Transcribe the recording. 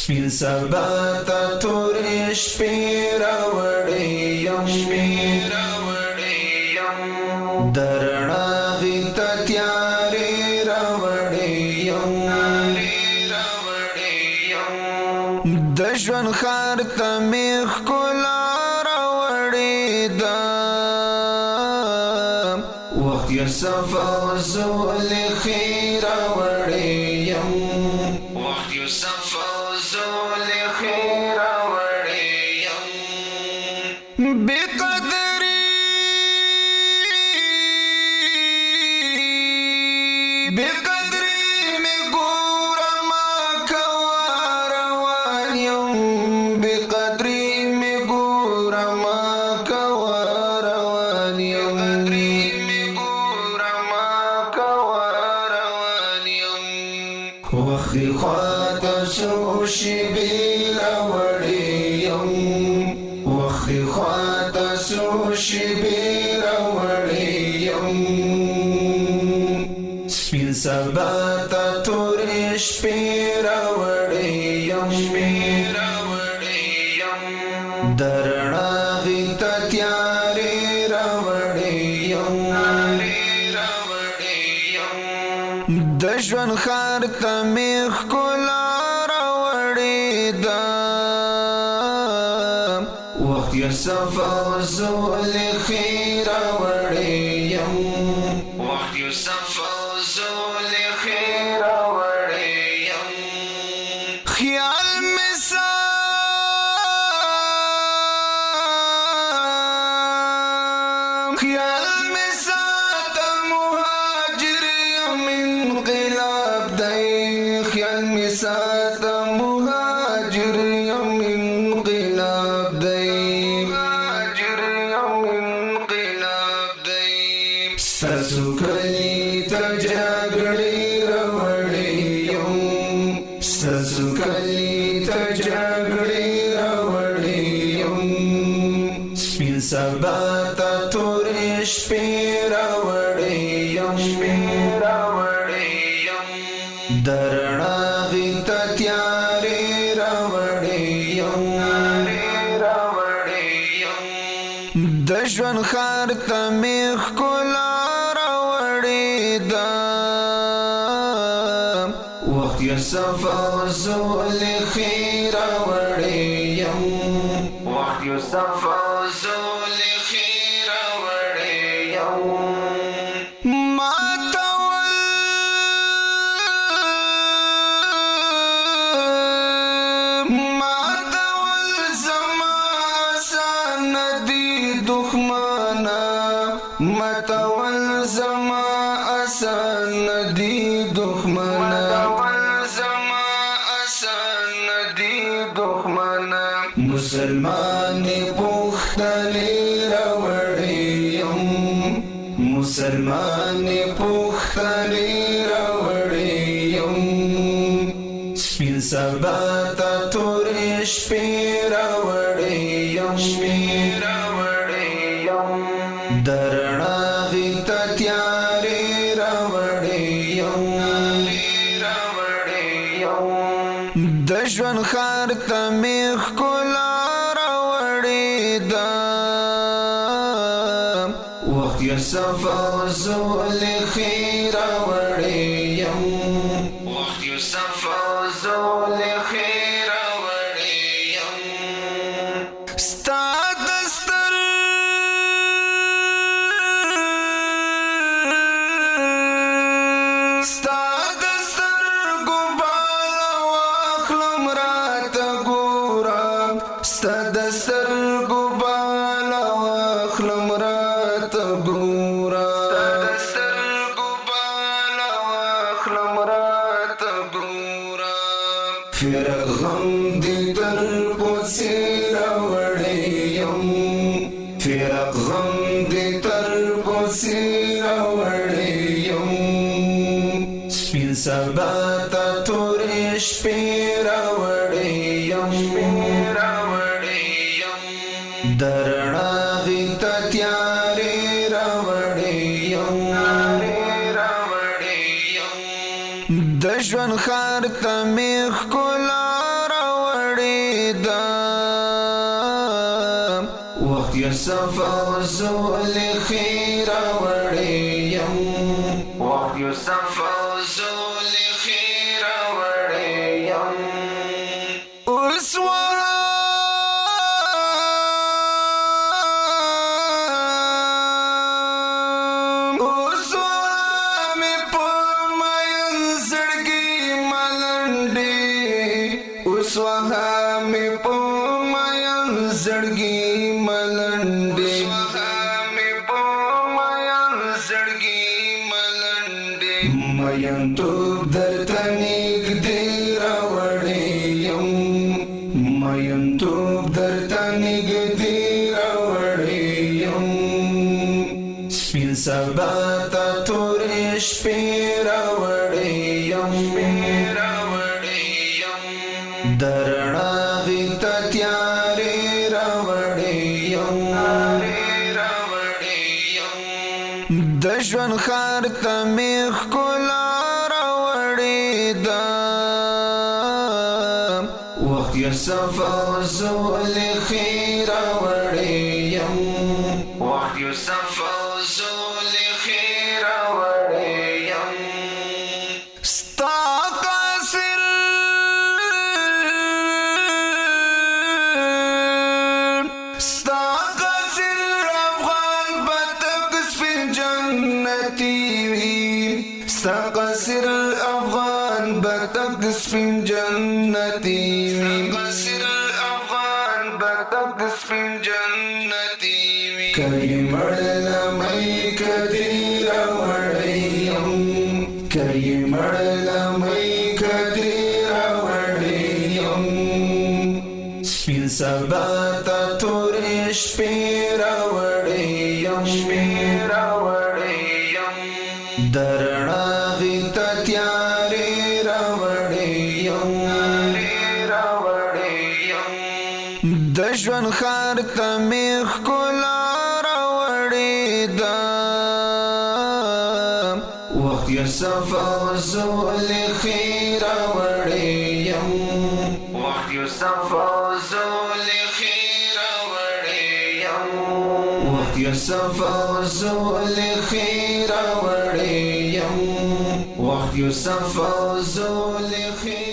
سپین سبا تا تورې شپې راوړې یم درنا غي ته تیارې راوړې یم د ژوند خار ته مې ښکلا راوړې ده وخت یې صفا زلفې راوړې یم وخت یې صفا زلفې راوړې یم بې قدرې مې ګوره ما کوه روان یم بې قدرې مې ګوره ما کوه روان یم وخت دی خواته څو شېبې راوړې یم وخت دی خواته څو شېبې راوړې یم سپین سبا ته تورې شپې راوړې یم د رڼا غي ته تیارې راوړې یم د ژوند خار ته مې ښکلا راوړې ده وخت یې صفا زلفې راوړې یم وخت یې صفا زلفې راوړې یم خیال مې خیال می ساته مهاجر یم انقلاب دی ستاسو کلی ته جګړې راوړې یم ستاسو کلی ته جګړې راوړې یم سپین سبا ته تورې شپې راوړې یم د رڼا غي ته تیارې راوړې یم د ژوند خار ته مې ښکلا راوړې ده وخت یې صفا زلفې راوړې یم وخت یې صفا زلفې راوړې یم متول زما آسان ندی دښمنا مسلمان پختلی راوړې یم مسلمان پختلی راوړې یم سپین سبا ته تورې شپې راوړې یم د رڼا غي ته تیارې راوړې یم د ژوند خار ته مې ښکلا راوړې ده وخت یې صفا زلفې راوړې یم وخت یې صفا زلفې راوړې یم ستا د سترګو بالا واخلم راته ګوره فرق غم دې تر کوڅې راوړې یم فرق غم دې تر کوڅې راوړې یم سپین سبا ته تورې شپې راوړې یم د رڼا غي ته تیارې راوړې یم د ژوند خار ته مې ښکلا راوړې يوسف وزول خير وريم وقت يوسف وزول خير وريم أسوة Swaha me pomayan zargi malande Swaha me pomayan zargi malande mayan tu dartanik dira wadeyam mayan tu dartanik dira wadeyam spin sabata turish pira wadeyam درنا غیتا تیاری راوڑیم دشون خارتا میخ کلا راوڑی دا وقت یوسف وزول خیر راوڑیم وقت یوسف وزول خیر راوڑیم سقسر الأفغان بتقص في جنتي سقسر الأفغان بتقص في جنتي كي مرلا مي كدير وريم كي مرلا مي كدير وريم سبين سباتا توريش بيرا وريم بيرا وريم درنا غیتا تیاری راوڑیم دشون خارتا میخ کلا راوڑی دا وقت یوسف وزول خیر راوڑیم وقت یوسف وزول خیر راوڑیم وقت یوسف وزول خیر راوڑیم وقت يوسف وزول خير